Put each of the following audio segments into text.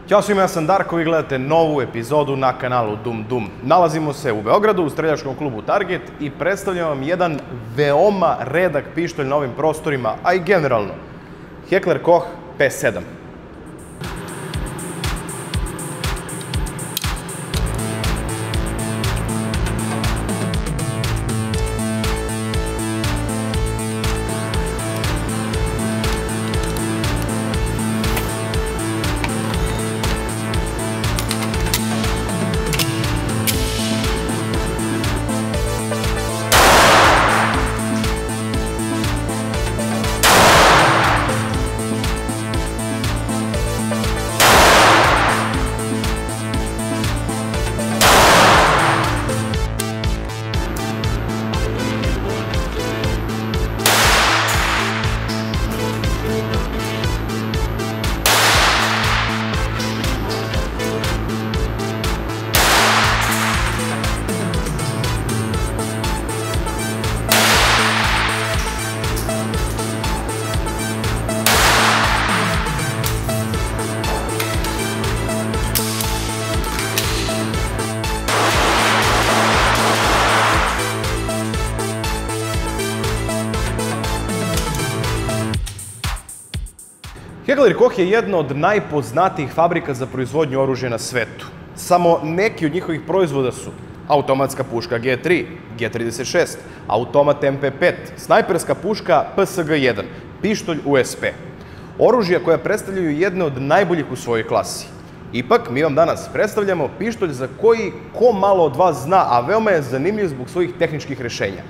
Ćao svima, ja sam Darko, vi gledate novu epizodu na kanalu Dum Dum. Nalazimo se u Beogradu, u streljačkom klubu Target i predstavljam vam jedan veoma redak pištolj na ovim prostorima, a i generalno. Heckler Koch P7. Heckler Koch je jedna od najpoznatijih fabrika za proizvodnju oružja na svetu. Samo neki od njihovih proizvoda su automatska puška G3, G36, automat MP5, snajperska puška PSG-1, pištolj USP. Oružja koja predstavljaju jedne od najboljih u svojoj klasi. Ipak, mi vam danas predstavljamo pištolj za koji ko malo od vas zna, a veoma je zanimljiv zbog svojih tehničkih rešenja.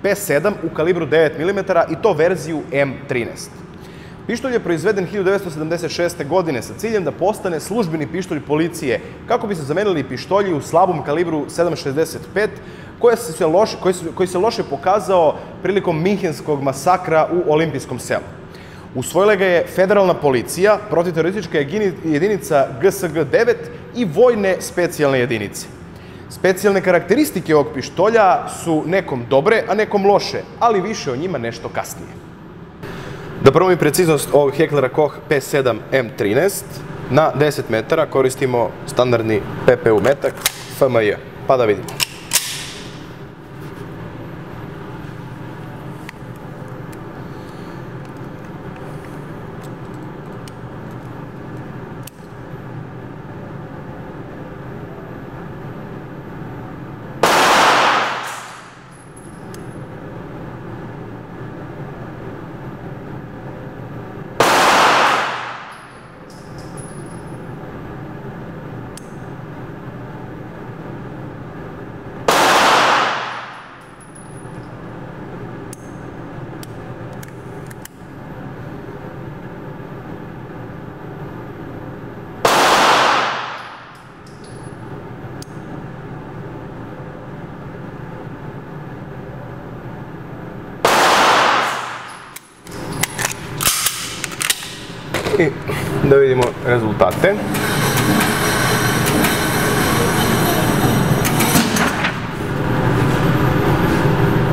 P7 u kalibru 9 mm i to verziju M13. Pištolj je proizveden 1976. godine sa ciljem da postane službeni pištolj policije kako bi se zamenili pištolji u slabom kalibru 7,65 koji se loše pokazao prilikom Minhenskog masakra u Olimpijskom selu. Usvojila ga je federalna policija, protiteroristička jedinica GSG-9 i vojne specijalne jedinice. Specijalne karakteristike ovog pištolja su nekom dobre, a nekom loše, ali više o njima nešto kasnije. Da probamo preciznost ovog Hecklera Koch P7 M13, na 10 metara koristimo standardni PPU metak FMJ, pa da vidimo. I da vidimo rezultate.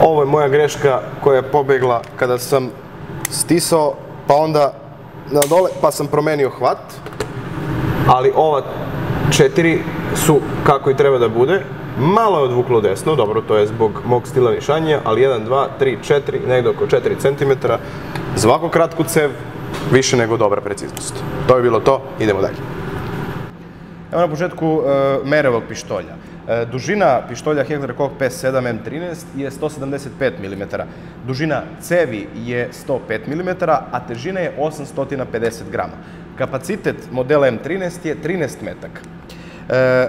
Ovo je moja greška koja je pobegla kada sam stisao, pa onda na dole, pa sam promenio hvat. Ali ova 4 su kako i treba da bude. Malo je odvuklo desno, dobro, to je zbog mog stila nišanja, ali 1, 2, 3, 4, negde oko 4 cm. Za ovako kratku cev, više nego dobra preciznost. To je bilo to, idemo dalje. Evo na početku mere ovog pištolja. Dužina pištolja Heckler Koch P7 M13 je 175 mm. Dužina cevi je 105 mm, a težina je 850 grama. Kapacitet modela M13 je 13 metaka.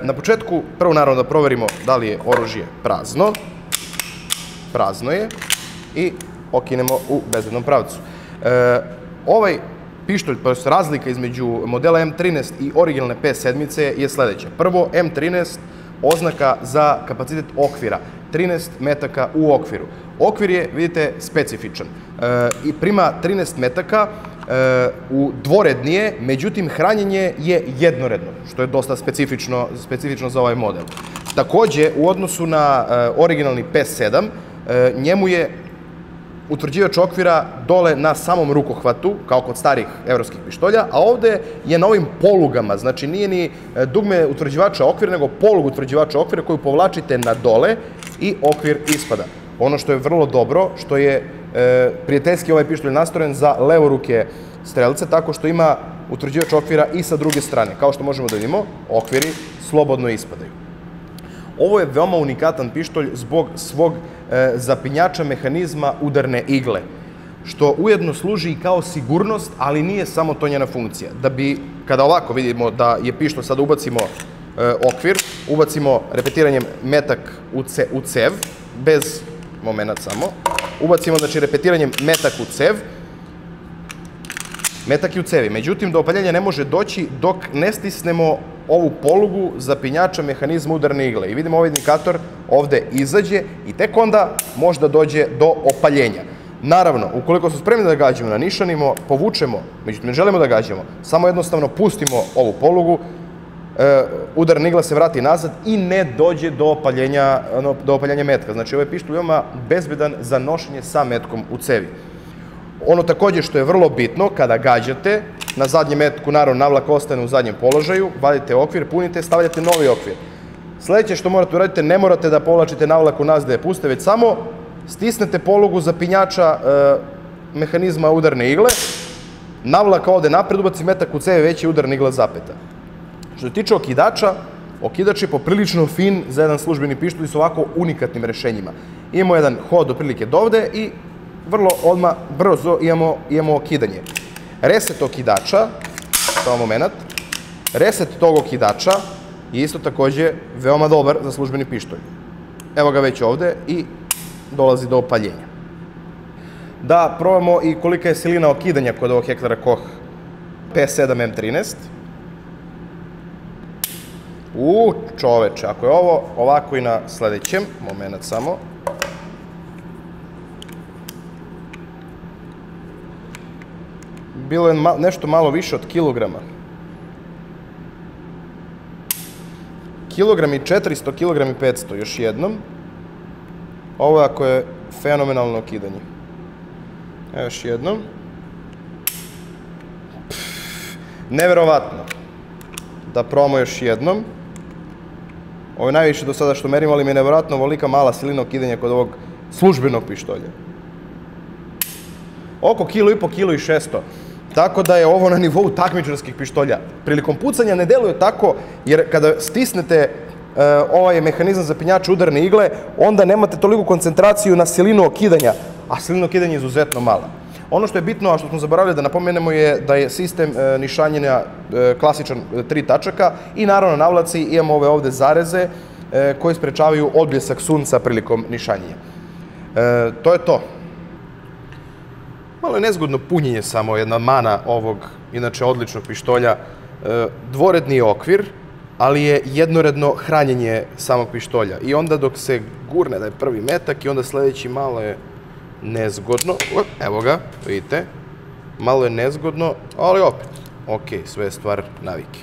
Na početku, prvo naravno da proverimo da li je oružje prazno. Prazno je i okinemo u bezbednom pravcu. Ovaj pištolj, to je razlika između modela M13 i originalne P7 je sledeća. Prvo, M13 oznaka za kapacitet okvira, 13 metaka u okviru. Okvir je, vidite, specifičan i prima 13 metaka u dvorednije, međutim hranjenje je jednoredno, što je dosta specifično za ovaj model. Takođe, u odnosu na originalni P7, njemu je utvrđivač okvira dole na samom rukohvatu, kao kod starih evropskih pištolja, a ovde je na ovim polugama, znači nije ni dugme utvrđivača okvira, nego polug utvrđivača okvira koju povlačite na dole i okvir ispada. Ono što je vrlo dobro, što je prijateljski ovaj pištolj nastrojen za levoruke strelce, tako što ima utvrđivač okvira i sa druge strane. Kao što možemo da vidimo, okviri slobodno ispadaju. Ovo je veoma unikatan pištolj zbog svog zapinjača mehanizma udarne igle, što ujedno služi i kao sigurnost, ali nije samo to njena funkcija. Da bi, kada ovako vidimo da je pištolj, sada ubacimo okvir, ubacimo repetiranjem metak u cev, bez momenat samo, ubacimo, znači, repetiranjem metak u cev, metak je u cevi. Međutim, do opaljenja ne može doći dok ne stisnemo ovu polugu zapinjača mehanizma udarne igle. I vidimo ovaj indikator ovde izađe i tek onda možda dođe do opaljenja. Naravno, ukoliko smo spremni da gađamo na nišanimo, povučemo, međutim ne želimo da gađamo, samo jednostavno pustimo ovu polugu, udarna igla se vrati nazad i ne dođe do opaljenja metka. Znači, ovaj pištolj je veoma bezbedan za nošenje sa metkom u cevi. Ono takođe što je vrlo bitno, kada gađate, na zadnjem metku, naravno, navlaka ostane u zadnjem položaju, vadite okvir, punite, stavljate novi okvir. Sledeće što morate uraditi, ne morate da povlačite navlaku nazad da je puste, već samo stisnete polugu zapinjača mehanizma udarne igle, navlaka ovde napred, ubaci metak u cevi, već je udarna igla zapeta. Što se tiče okidača, okidač je poprilično fin za jedan službeni pištolj s ovako unikatnim rešenjima. Imamo jedan hod otprilike dovde i vrlo odmah, brzo imamo okidanje. Reset okidača, samo moment, reset tog okidača je isto takođe veoma dobar za službeni pištolj. Evo ga već ovde i dolazi do opaljenja. Da probamo i kolika je silina okidanja kod ovog Hektora Koch P7 M13. Čoveče, ako je ovo ovako i na sledećem, moment samo. Bilo je nešto malo više od kilograma. Kilogram i 400, kilogram i 500, još jednom. Ovo je ako je fenomenalno okidanje. Evo još jednom. Neverovatno. Da probamo još jednom. Ovo je najviše do sada što merimo, ali mi je neverovatno ovolika mala silina okidanja kod ovog službenog pištolja. Oko kilo i po, kilo i 600. Tako da je ovo na nivou takmičarskih pištolja. Prilikom pucanja ne deluje tako, jer kada stisnete ovaj mehanizam zapinjača udarne igle, onda nemate toliku koncentraciju na silinu okidanja, a silina okidanja je izuzetno mala. Ono što je bitno, a što smo zaboravili da napomenemo, je da je sistem nišanjenja klasičan 3 tačaka i naravno na navlaci imamo ove ovde zareze koji sprečavaju odbljesak sunca prilikom nišanjenja. To je to. Malo je nezgodno punjenje samo, jedna mana ovog, inače odličnog pištolja. Dvoredni je okvir, ali je jednoredno hranjenje samog pištolja. I onda dok se gurne da je prvi metak i onda sledeći, malo je nezgodno. Evo ga, vidite. Malo je nezgodno, ali opet, ok, sve je stvar navike.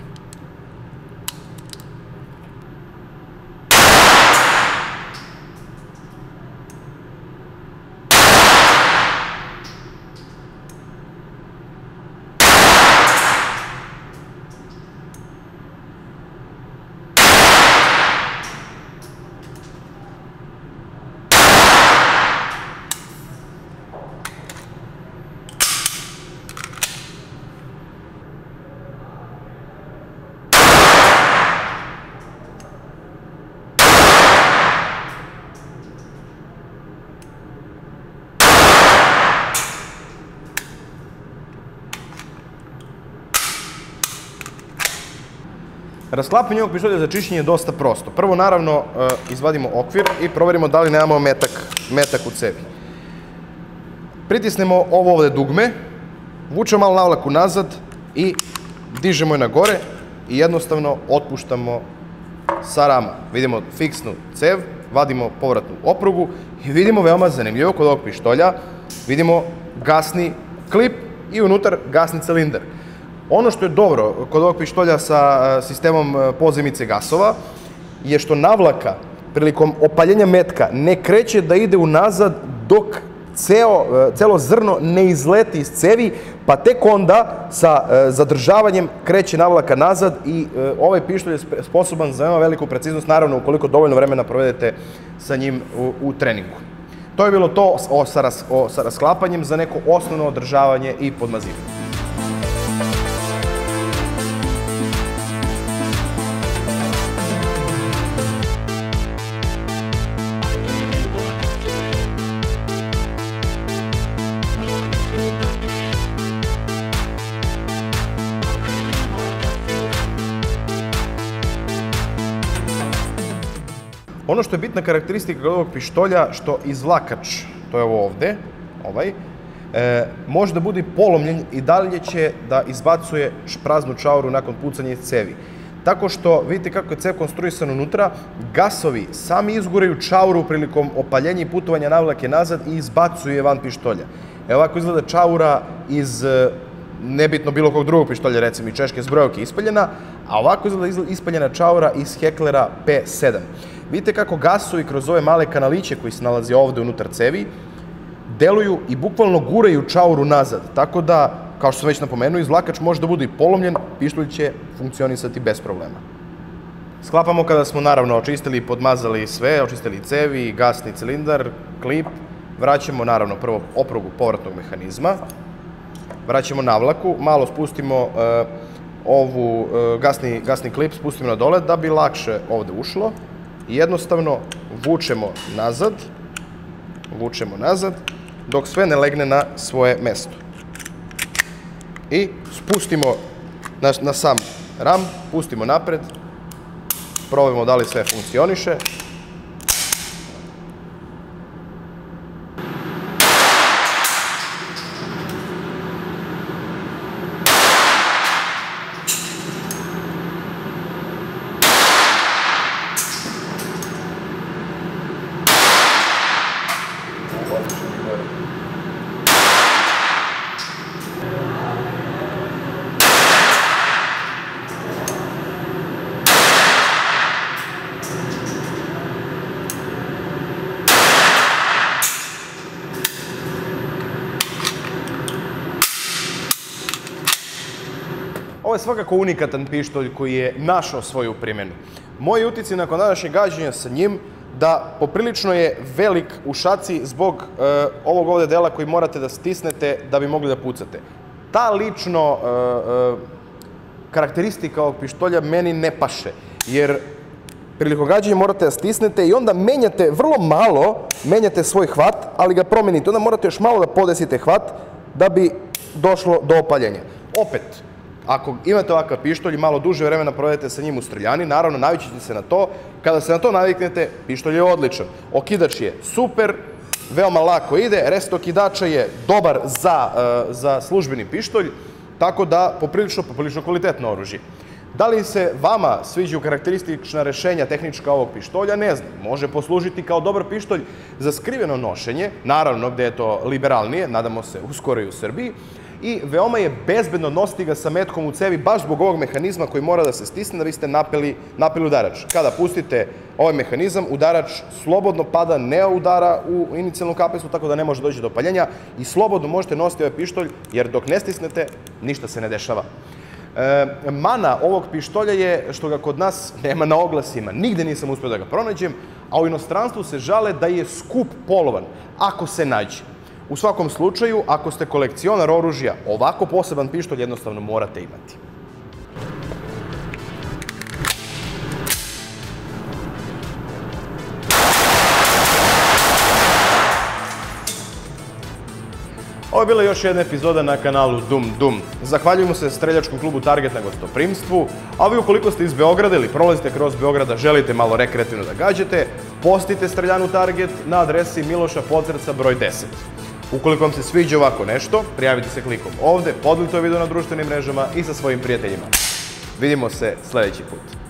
Rasklapanje ovog pištolja za čišćenje je dosta prosto. Prvo, naravno, izvadimo okvir i proverimo da li nemamo metak u cevi. Pritisnemo ovo ovde dugme, vučemo malo navlaku nazad i dižemo je na gore i jednostavno otpuštamo sa rama. Vidimo fiksnu cev, vadimo povratnu oprugu i vidimo veoma zanimljivo kod ovog pištolja, vidimo gasni klip i unutar gasni cilindar. Ono što je dobro kod ovog pištolja sa sistemom pozajmice gasova je što navlaka prilikom opaljenja metka ne kreće da ide unazad dok celo zrno ne izleti iz cevi, pa tek onda sa zadržavanjem kreće navlaka nazad i ovaj pištolj je sposoban za veoma veliku preciznost, naravno ukoliko dovoljno vremena provedete sa njim u treningu. To je bilo to sa rasklapanjem za neko osnovno održavanje i podmazivanje. Ono što je bitna karakteristika kod ovog pištolja, što izvlakač, to je ovo ovde, može da bude polomljen i dalje će da izbacuje praznu čauru nakon pucanja iz cevi. Tako što, vidite kako je cev konstruisan unutra, gasovi sami izguraju čauru prilikom opaljenja i putovanja navlake nazad i izbacuje van pištolja. Evo ovako izgleda čaura iz nebitno bilo kog drugog pištolja, recimo i češke zbrojevke ispaljena, a ovako izgleda ispaljena čaura iz Hecklera P7. Vidite kako gasovi kroz ove male kanaliće koji se nalazi ovde unutar cevi deluju i bukvalno guraju čauru nazad. Tako da, kao što sam već napomenuo, izvlakač može da bude i polomljen, pištolj će funkcionisati bez problema. Sklapamo kada smo naravno očistili i podmazali sve, očistili cevi, gasni cilindar, klip. Vraćamo naravno prvo oprugu povratnog mehanizma. Vraćamo navlaku, malo spustimo ovu gasni klip, spustimo na dole da bi lakše ovde ušlo. I jednostavno vučemo nazad, dok sve ne legne na svoje mesto. I spustimo na sam ram, pustimo napred, probajmo da li sve funkcioniše. Ovo je svakako unikatan pištolj koji je našao svoju primjenu. Moji utisci nakon današnjeg gađanja sa njim da poprilično je velik u šaci zbog ovog ovde dela koji morate da stisnete da bi mogli da pucate. Ta lično karakteristika ovog pištolja meni ne paše, jer prilikom gađanja morate da stisnete i onda menjate, vrlo malo menjate svoj hvat, ali ga promenite. Onda morate još malo da podesite hvat da bi došlo do opaljenja. Opet, ako imate ovakav pištolj i malo duže vremena provedete sa njim u streljani, naravno navići ćete se na to. Kada se na to naviknete, pištolj je odličan. Okidač je super, veoma lako ide, reset okidača je dobar za službeni pištolj, tako da poprilično kvalitetno oružje. Da li se vama sviđaju karakteristična rešenja tehnička ovog pištolja, ne znam. Može poslužiti kao dobar pištolj za skriveno nošenje, naravno gde je to liberalnije, nadamo se uskoro i u Srbiji, i veoma je bezbedno nositi ga sa metkom u cevi baš zbog ovog mehanizma koji mora da se stisne da biste napeli udarač. Kada pustite ovaj mehanizam, udarač slobodno pada, ne udara u inicijalnu kapesu, tako da ne može doći do paljenja i slobodno možete nositi ovaj pištolj, jer dok ne stisnete, ništa se ne dešava. Mana ovog pištolja je što ga kod nas nema na oglasima. Nigde nisam uspio da ga pronađem, a u inostranstvu se žale da je skup polovan, ako se nađe. U svakom slučaju, ako ste kolekcionar oružja, ovako poseban pištolj jednostavno morate imati. Ovo je bila još jedna epizoda na kanalu Dum Dum. Zahvaljujemo se streljačkom klubu Target na gostoprimstvu, a vi ukoliko ste iz Beograda ili prolazite kroz Beograda, želite malo rekreativno da gađate, postite streljanu Target na adresi Miloša Pocerca broj 10. Ukoliko vam se sviđa ovako nešto, prijavite se klikom ovde, podelite ovaj video na društvenim mrežama i sa svojim prijateljima. Vidimo se sledeći put.